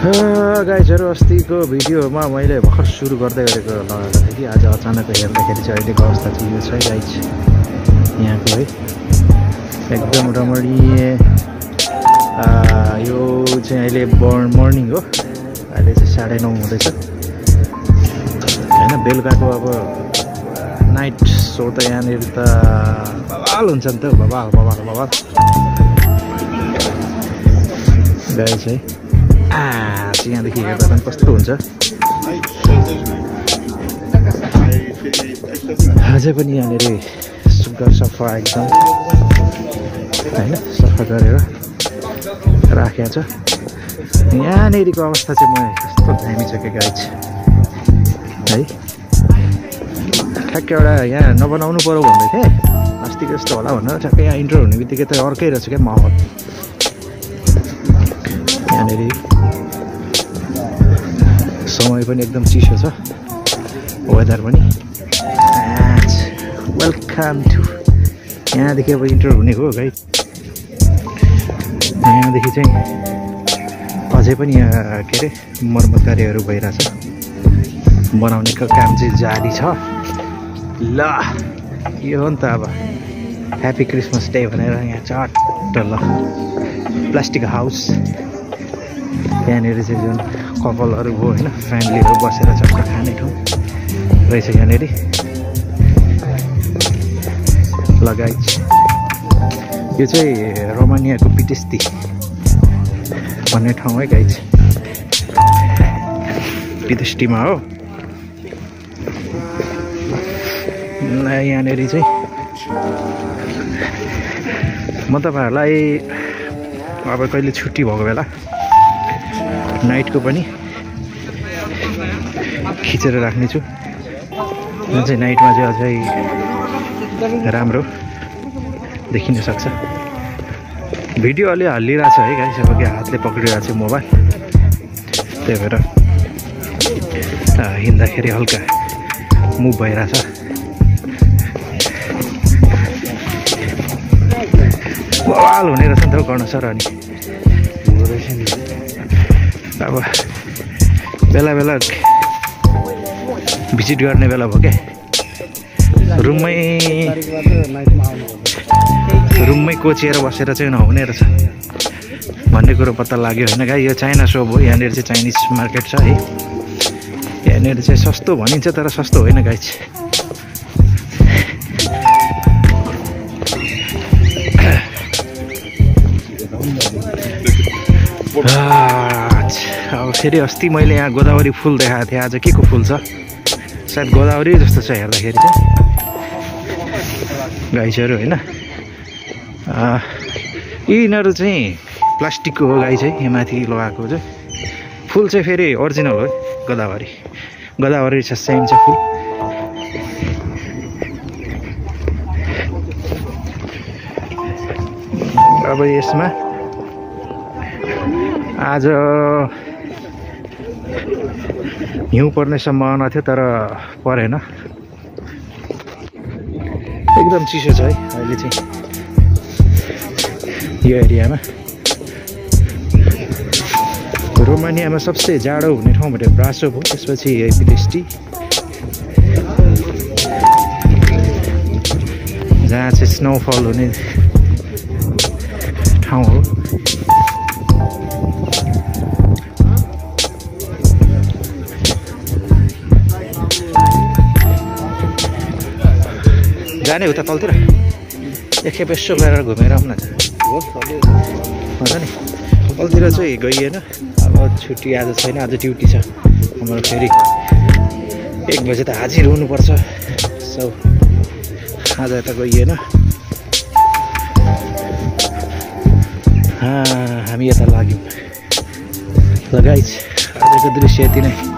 गाइजहरु अस्तिको भिडियोमा मैले भर्खर सुरु गर्दै गरेको लगाएको थिएँ कि आज अचानक हेर्दाखेरि चाहिँ अहिलेको अवस्था चाहिँ यो छ गाइज यहाँको है एकदम रमणीय। यो चाहिँ अहिले मर्निङ हो, अहिले चाहिँ 9:30 हुँदैछ हैन। बेलुकाको अब नाइट सो त यहाँनिर त बवाल हुन्छ नि त, बवाल बवाल बवाल गाइज है। यहाँदेखि हेर्दा पनि कस्तो हुन्छ। अझै पनि यहाँनिर सुग्घर सफा एकदम हैन, सफा गरेर राखेको छ। यहाँनिरको अवस्था चाहिँ म कस्तो दामी छ के गाइज है। ठ्याक्कै एउटा यहाँ नबनाउनु पर्यो भन्दै थिएँ अस्ति जस्तो होला भनेर, ठ्याक्कै यहाँ इन्टर हुने बित्तिकै त अर्कै रहेछ क्या माहौल यहाँनिर। समय पनि एकदम चिसो छ, वेदर पनि। वेलकम टु यहाँदेखि अब इन्टर हुने हो गाइज। यहाँदेखि चाहिँ अझै पनि यहाँ के अरे मर्मत कार्यहरू भइरहेछ, बनाउने काम चाहिँ जारी छ। ल यो हो नि त अब ह्याप्पी क्रिसमस डे भनेर यहाँ चट्ट ल प्लास्टिक हाउस यहाँनिर चाहिँ जुन कपालहरू भयो होइन, फ्यामिलीहरू बसेर चट्ट खाने ठाउँ रहेछ यहाँनिर। लगाइज यो चाहिँ रोमानियाको पिटेस्टी भन्ने ठाउँ है गाइज, पिटेस्टीमा हो। यहाँनिर चाहिँ म तपाईँहरूलाई अब कहिले छुट्टी भएको बेला नाइटको पनि खिचेर राख्नेछु, जुन चाहिँ नाइटमा चाहिँ अझै राम्रो देखिन सक्छ। भिडियो अलि हल्लिरहेछ है गाइस, अब कि हातले पक्रिरहेको छु मोबाइल, त्यही भएर हिँड्दाखेरि हल्का मुभ भइरहेछ। बवाल हुने रहेछ नि त गर्न सर। अनि अब बेला बेला भिजिट गर्ने बेला भयो क्या, रुममै कोचिएर बसेर चाहिँ नहुने रहेछ भन्ने कुरो पत्ता लाग्यो होइन गाई। यो चाइना सोप हो, यहाँनिर चाहिँ चाइनिज मार्केट छ है। यहाँनिर चाहिँ सस्तो भनिन्छ तर सस्तो होइन गाइज। अब फेरि अस्ति मैले यहाँ गोदावरी फुल देखाएको थिएँ, आज के को फुल छ सायद गोदावरी जस्तो छ हेर्दाखेरि चाहिँ गाइजहरू होइन। यिनीहरू चाहिँ प्लास्टिकको हो गाई चाहिँ, यो माथि लगाएको चाहिँ फुल चाहिँ फेरि ओरिजिनल हो गोदावरी। गोदावरी छ, सेम छ फुल। अब यसमा आज हिउँ पर्ने सम्भावना थियो तर परेन, एकदम चिसो छ है अहिले चाहिँ यो एरियामा। रोमानियामा सबसे जाडो हुने ठाउँ भने ब्रासो हो, त्यसपछि पिटेस्टी जहाँ चाहिँ स्नोफल हुने ठाउँ हो। जाने उता तलतिर एकखेप यसो गरेर घुमेर आउन हुन्छ नि। तलतिर चाहिँ गइएन, अब छुट्टी आज छैन, आज ड्युटी छ हाम्रो। फेरि 1 बजे त हाजिर हुनुपर्छ, सो आज यता गइएन। हामी यता लाग्यौँ। ल गाइज आजको दृश्य यति नै।